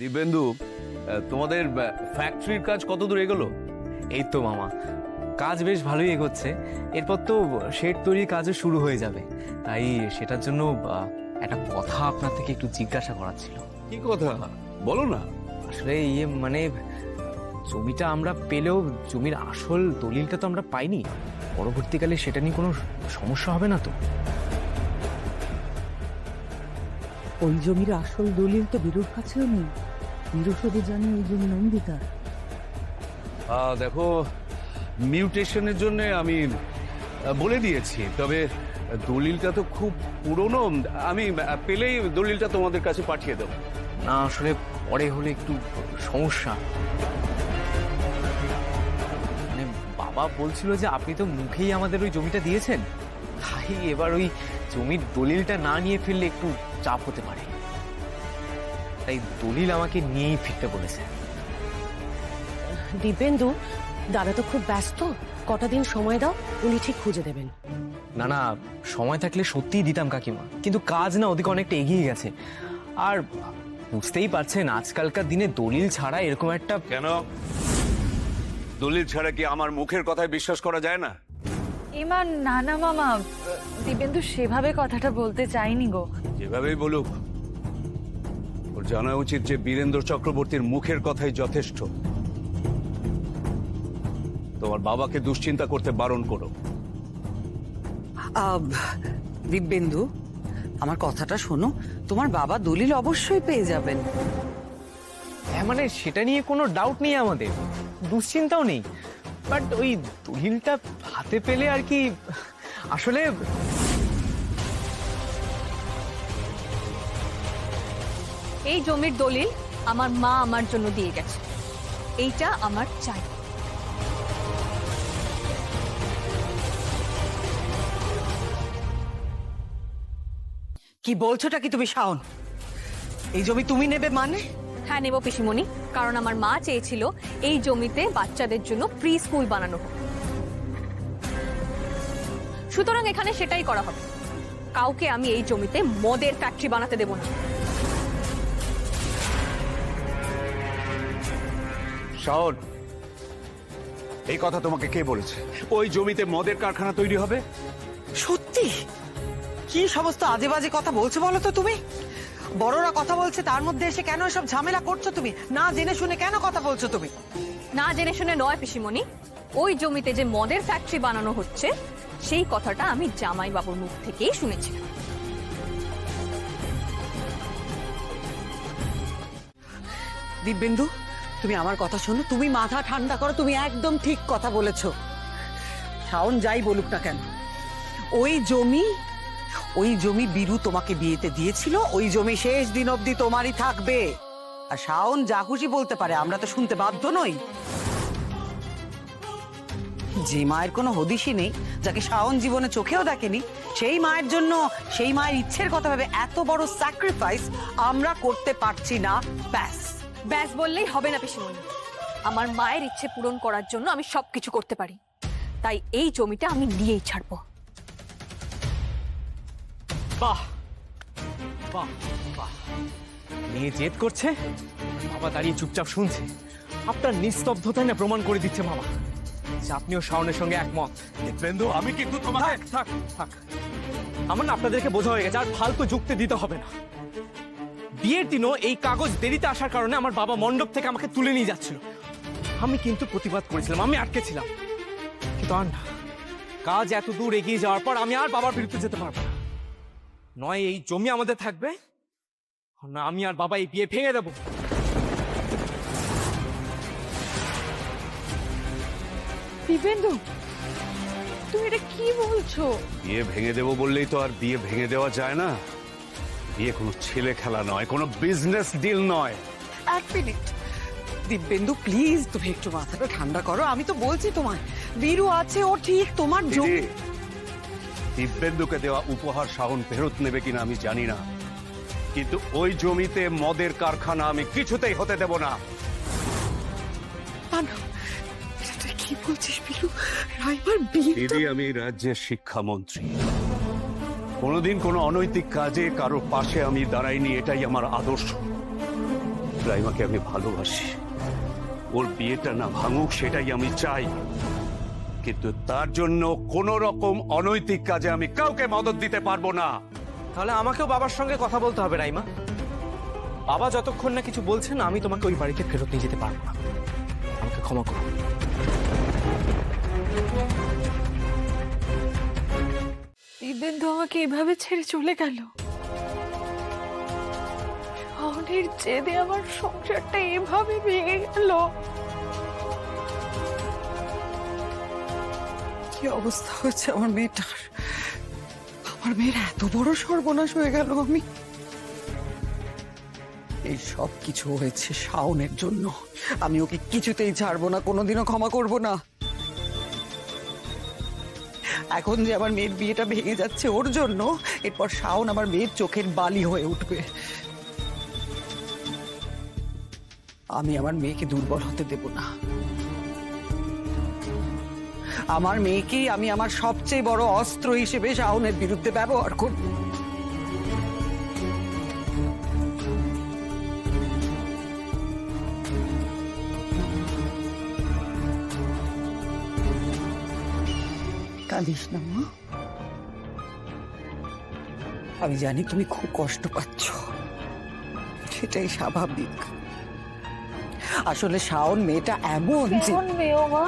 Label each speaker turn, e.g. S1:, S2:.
S1: দিব্যেন্দু, তোমাদের ফ্যাক্টরির কাজ কত দূর এগোলো?
S2: এই তো মামা, কাজ বেশ ভালোই এগোচ্ছে। এরপর তো শেড তৈরির কাজও শুরু হয়ে যাবে। তাই সেটার জন্য একটা কথা আপনার থেকে একটু জিজ্ঞাসা করার ছিল।
S1: কি কথা বলো না।
S2: আসলে মানে জমিটা আমরা পেলেও জমির আসল দলিলটা তো আমরা পাইনি। পরবর্তীকালে সেটা নিয়ে কোনো সমস্যা হবে না তো?
S3: ওই জমির আসল দলিল তো বীরুর কাছেও নেই। বীরু শুধু জানে ওই জমি নন্দিতার।
S1: দেখো, মিউটেশনের জন্য আমি বলে দিয়েছি, তবে দলিলটা তো খুব পুরনো। আমি পেলেই দলিলটা তোমাদের কাছে পাঠিয়ে দেবো।
S2: না, আসলে পরে হলে একটু সমস্যা। মানে বাবা বলছিল যে আপনি তো মুখেই আমাদের ওই জমিটা দিয়েছেন, তাই এবার ওই জমির দলিলটা না নিয়ে ফিরলে একটু চাপ হতে পারে। তাই দলিল আমাকে নিয়েই ফিরতে বলেছে।
S4: দিব্যেন্দু, দাদা তো খুব ব্যস্ত, কটা দিন সময় দাও, উনি ঠিক খুঁজে দেবেন।
S2: না না, সময় থাকলে সত্যিই দিতাম কাকিমা, কিন্তু কাজ না ওদিকে অনেকটা এগিয়ে গেছে। আর বুঝতেই পারছেন আজকালকার দিনে দলিল ছাড়া এরকম একটা...
S1: কেন দলিল ছাড়া কি আমার মুখের কথায় বিশ্বাস করা যায় না?
S5: ইমান, না না মামা, দিব্যেন্দু সেভাবে কথাটা বলতে চাইনি গো।
S1: যেভাবেই বলুক, ওর জানা উচিত যে বীরেন্দ্র চক্রবর্তীর মুখের কথাই যথেষ্ট। তোমার বাবাকে দুশ্চিন্তা করতে বারণ করো।
S3: দিব্যেন্দু, আমার কথাটা শোনো, তোমার বাবা দলিল অবশ্যই পেয়ে যাবেন।
S2: হ্যাঁ, মানে সেটা নিয়ে কোনো ডাউট নেই, আমাদের দুশ্চিন্তাও নেই। বাট ওই দলিলটা হাতে পেলে আর কি, আসলে
S5: এই জমির দলিল আমার মা আমার জন্য দিয়ে গেছে, এইটা আমার চাই।
S3: কি বলছোটা কি তুমি, শাওন? এই জমি তুমি নেবে মানে?
S5: হ্যাঁ, নেব পিসিমণি, কারণ আমার মা চেয়েছিল এই জমিতে বাচ্চাদের জন্য প্রি স্কুল বানানো হোক। সুতরাং এখানে সেটাই করা হবে। কাউকে আমি এই জমিতে মদের ফ্যাক্টরি বানাতে দেব না।
S1: শাওন, এই কথা তোমাকে কে বলেছে? ওই জমিতে মদের কারখানা তৈরি হবে?
S3: সত্যি? কি সমস্ত আজে বাজে কথা বলছো বলো তো তুমি? বড়রা কথা বলছে, তার মধ্যে এসে কেন এসব ঝামেলা করছো তুমি? না জেনে শুনে কেন কথা বলছো তুমি?
S5: না জেনে শুনে নয় পিসিমণি, ওই জমিতে যে মদের ফ্যাক্টরি বানানো হচ্ছে সেই কথাটা আমি জামাই বাবুর মুখ থেকেই শুনেছিলাম।
S3: দিব্যেন্দু, তুমি আমার কথা শোনো, তুমি মাথা ঠান্ডা করো, তুমি একদম ঠিক কথা বলেছো। শাওন যাই বলুক না কেন, ওই জমি বীরু তোমাকে বিয়েতে দিয়েছিল, ওই জমি শেষ দিন অবধি তোমারই থাকবে। আর শাওন যা খুশি বলতে পারে, আমরা তো শুনতে বাধ্য নই। যে মায়ের কোনো হদিশই নেই, যাকে শাওন জীবনে চোখেও দেখেনি, সেই মায়ের জন্য, সেই মায়ের ইচ্ছের কথা ভেবে এত বড় স্যাক্রিফাইস আমরা করতে পারছি না। ব্যাস
S5: ব্যাস বললেই হবে না পিসিমণি, আমার মায়ের ইচ্ছে পূরণ করার জন্য আমি সবকিছু করতে পারি। তাই এই জমিটা আমি নিয়েই ছাড়বো।
S2: বাহ বাহ বাহ, মেয়ে জেদ করছে, বাবা দাঁড়িয়ে চুপচাপ শুনছে। আপনার নিস্তব্ধতাই না প্রমাণ করে দিচ্ছে মামা যে আপনিও শাওনের সঙ্গে একমত।
S1: দিব্যেন্দু, আমি কিন্তু তোমাকে...
S2: থাক থাক থাক, আমার না আপনাদেরকে বোঝা হয়ে গেছে, আর ফালতু যুক্তি দিতে হবে না। বিয়ের দিনও এই কাগজ দেরিতে আসার কারণে আমার বাবা মণ্ডপ থেকে আমাকে তুলে নিয়ে যাচ্ছিল। আমি কিন্তু প্রতিবাদ করেছিলাম, আমি আটকে ছিলাম, কিন্তু আর না। কাজ এত দূর এগিয়ে যাওয়ার পর আমি আর বাবার বিরুদ্ধে যেতে পারবো না। নয় এই জমি আমাদের থাকবে, না আমি আর বাবা এই বিয়ে ভেঙে দেবো।
S5: দিব্যেন্দু, তুমি এটা কি বলছো?
S1: বিয়ে ভেঙে দেবো বললেই তো আর বিয়ে ভেঙে দেওয়া যায় না। বিয়ে কোনো ছেলে খেলা নয়, কোনো বিজনেস ডিল নয়।
S3: এক মিনিট দিব্যেন্দু, প্লিজ তুমি একটু মাথাটা ঠান্ডা করো। আমি তো বলছি তোমায়, বীরু আছে, ও ঠিক তোমার জমি।
S1: দিব্যেন্দুকে দেওয়া উপহার শাওন ফেরত নেবে কিনা আমি জানি না, কিন্তু ওই জমিতে মদের কারখানা আমি কিছুতেই হতে দেব না।
S3: কি বলছিস বীরু? রাইবার বিয়ে?
S1: দিদি, আমি এই রাজ্যের শিক্ষামন্ত্রী, কোনোদিন কোনো অনৈতিক কাজে কারোর পাশে আমি দাঁড়াইনি, এটাই আমার আদর্শ। রাইমাকে আমি ভালোবাসি, ওর বিয়েটা না ভাঙুক সেটাই আমি চাই, কিন্তু তার জন্য কোন রকম অনৈতিক কাজে আমি কাউকে মদত দিতে পারবো না।
S2: তাহলে আমাকেও বাবার সঙ্গে কথা বলতে হবে রাইমা। বাবা যতক্ষণ না কিছু বলছেন আমি তোমাকে ওই বাড়িতে ফেরত নিয়ে যেতে পারবো না। আমাকে ক্ষমা করো।
S5: দিব্যেন্দু আমাকে এভাবে ছেড়ে চলে গেল। শাওনের জেদে আমার সংসারটা এভাবে ভেঙে গেল।
S3: কি অবস্থা হচ্ছে আমার মেয়েটার, আমার মেয়ের এত বড় সর্বনাশ হয়ে গেল। আমি এই সব কিছু হয়েছে শাওনের জন্য। আমি ওকে কিছুতেই ছাড়বো না, কোনোদিনও ক্ষমা করব না। এখন যে আমার মেয়ের বিয়েটা ভেঙে যাচ্ছে ওর জন্য, এরপর শাওন আমার মেয়ের চোখের বালি হয়ে উঠবে। আমি আমার মেয়েকে দুর্বল হতে দেব না। আমার মেয়েকেই আমি আমার সবচেয়ে বড় অস্ত্র হিসেবে শাওনের বিরুদ্ধে ব্যবহার করব। কাঁদিস না মা, আমি জানি তুমি খুব কষ্ট পাচ্ছ, সেটাই স্বাভাবিক। আসলে শাওন মেয়েটা এমন যে
S5: মেয়েও মা